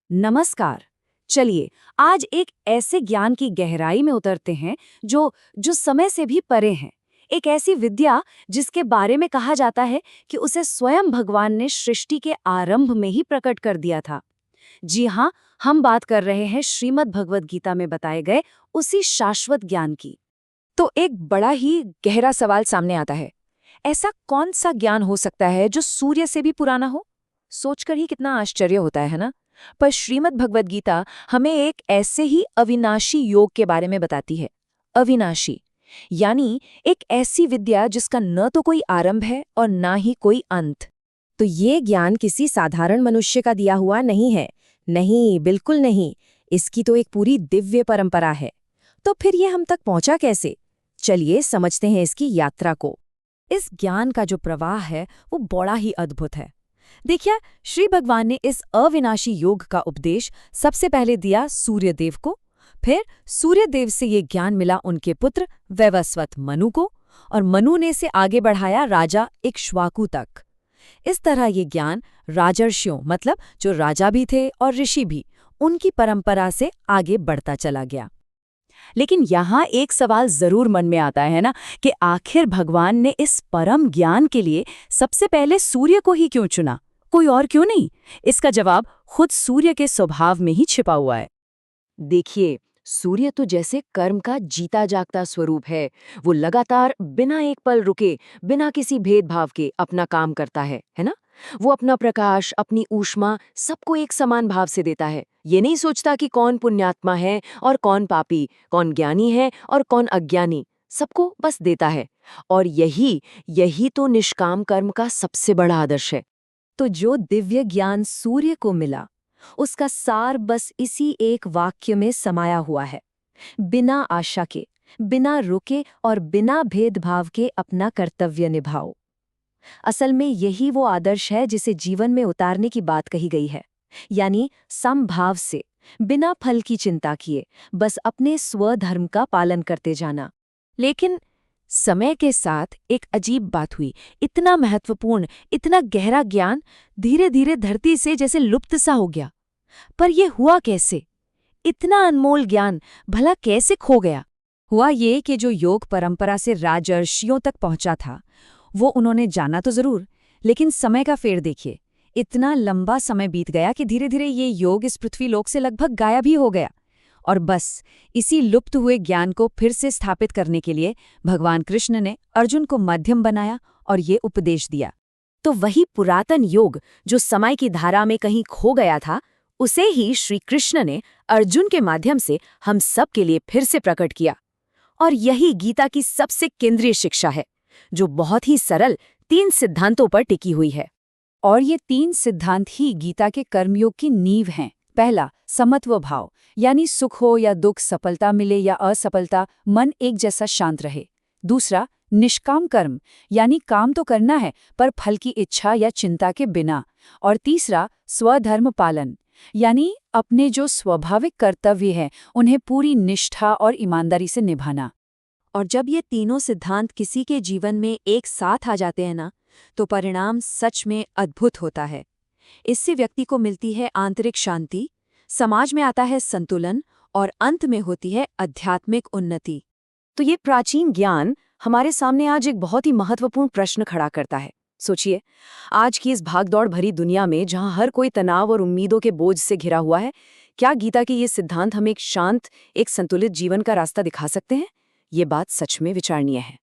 नमस्कार। चलिए आज एक ऐसे ज्ञान की गहराई में उतरते हैं जो जो समय से भी परे हैं। एक ऐसी विद्या जिसके बारे में कहा जाता है कि उसे स्वयं भगवान ने सृष्टि के आरंभ में ही प्रकट कर दिया था। जी हाँ, हम बात कर रहे हैं श्रीमद् भगवद गीता में बताए गए उसी शाश्वत ज्ञान की। तो एक बड़ा ही गहरा सवाल सामने आता है। ऐसा कौन सा ज्ञान हो सकता है जो सूर्य से भी पुराना हो? सोचकर ही कितना आश्चर्य होता है ना? पर श्रीमद् भगवद गीता हमें एक ऐसे ही अविनाशी योग के बारे में बताती है। अविनाशी यानी एक ऐसी विद्या जिसका न तो कोई आरंभ है और ना ही कोई अंत। तो ये ज्ञान किसी साधारण मनुष्य का दिया हुआ नहीं है। नहीं, बिल्कुल नहीं। इसकी तो एक पूरी दिव्य परंपरा है। तो फिर ये हम तक पहुंचा कैसे? चलिए समझते हैं इसकी यात्रा को। इस ज्ञान का जो प्रवाह है वो बड़ा ही अद्भुत है। देखिए, श्री भगवान ने इस अविनाशी योग का उपदेश सबसे पहले दिया सूर्यदेव को। फिर सूर्यदेव से ये ज्ञान मिला उनके पुत्र वैवस्वत मनु को, और मनु ने इसे आगे बढ़ाया राजा इक्ष्वाकु तक। इस तरह ये ज्ञान राजर्षियों मतलब जो राजा भी थे और ऋषि भी, उनकी परंपरा से आगे बढ़ता चला गया। लेकिन यहाँ एक सवाल जरूर मन में आता है ना कि आखिर भगवान ने इस परम ज्ञान के लिए सबसे पहले सूर्य को ही क्यों चुना, कोई और क्यों नहीं? इसका जवाब खुद सूर्य के स्वभाव में ही छिपा हुआ है। देखिए, सूर्य तो जैसे कर्म का जीता जागता स्वरूप है। वो लगातार बिना एक पल रुके, बिना किसी भेदभाव के अपना काम करता है ना? वो अपना प्रकाश, अपनी ऊष्मा सबको एक समान भाव से देता है। ये नहीं सोचता कि कौन पुण्यात्मा है और कौन पापी, कौन ज्ञानी है और कौन अज्ञानी, सबको बस देता है। और यही यही तो निष्काम कर्म का सबसे बड़ा आदर्श है। तो जो दिव्य ज्ञान सूर्य को मिला, उसका सार बस इसी एक वाक्य में समाया हुआ है। बिना आशा के, बिना रुके और बिना भेदभाव के अपना कर्तव्य निभाओ। असल में यही वो आदर्श है जिसे जीवन में उतारने की बात कही गई है। यानी समभाव से, बिना फल की चिंता किए, बस अपने स्वधर्म का पालन करते जाना। लेकिन समय के साथ एक अजीब बात हुई। इतना महत्वपूर्ण, इतना गहरा ज्ञान धीरे धीरे धरती से जैसे लुप्त सा हो गया। पर यह हुआ कैसे? इतना अनमोल ज्ञान भला कैसे खो गया? हुआ ये कि जो योग परंपरा से राजर्षियों तक पहुंचा था, वो उन्होंने जाना तो जरूर, लेकिन समय का फेर देखिए। इतना लंबा समय बीत गया कि धीरे धीरे ये योग इस पृथ्वी लोक से लगभग गायब ही हो गया। और बस इसी लुप्त हुए ज्ञान को फिर से स्थापित करने के लिए भगवान कृष्ण ने अर्जुन को माध्यम बनाया और ये उपदेश दिया। तो वही पुरातन योग जो समय की धारा में कहीं खो गया था, उसे ही श्री कृष्ण ने अर्जुन के माध्यम से हम सब के लिए फिर से प्रकट किया। और यही गीता की सबसे केंद्रीय शिक्षा है, जो बहुत ही सरल 3 सिद्धांतों पर टिकी हुई है। और ये 3 सिद्धांत ही गीता के कर्मयोग की नींव हैं। पहला, समत्व भाव, यानी सुख हो या दुख, सफलता मिले या असफलता, मन एक जैसा शांत रहे। दूसरा, निष्काम कर्म, यानी काम तो करना है पर फल की इच्छा या चिंता के बिना। और तीसरा, स्वधर्म पालन, यानी अपने जो स्वाभाविक कर्तव्य हैं उन्हें पूरी निष्ठा और ईमानदारी से निभाना। और जब ये तीनों सिद्धांत किसी के जीवन में एक साथ आ जाते हैं ना, तो परिणाम सच में अद्भुत होता है। इससे व्यक्ति को मिलती है आंतरिक शांति, समाज में आता है संतुलन, और अंत में होती है आध्यात्मिक उन्नति। तो ये प्राचीन ज्ञान हमारे सामने आज एक बहुत ही महत्वपूर्ण प्रश्न खड़ा करता है। सोचिए, आज की इस भागदौड़ भरी दुनिया में जहां हर कोई तनाव और उम्मीदों के बोझ से घिरा हुआ है, क्या गीता के ये सिद्धांत हमें एक शांत, एक संतुलित जीवन का रास्ता दिखा सकते हैं? ये बात सच में विचारणीय है।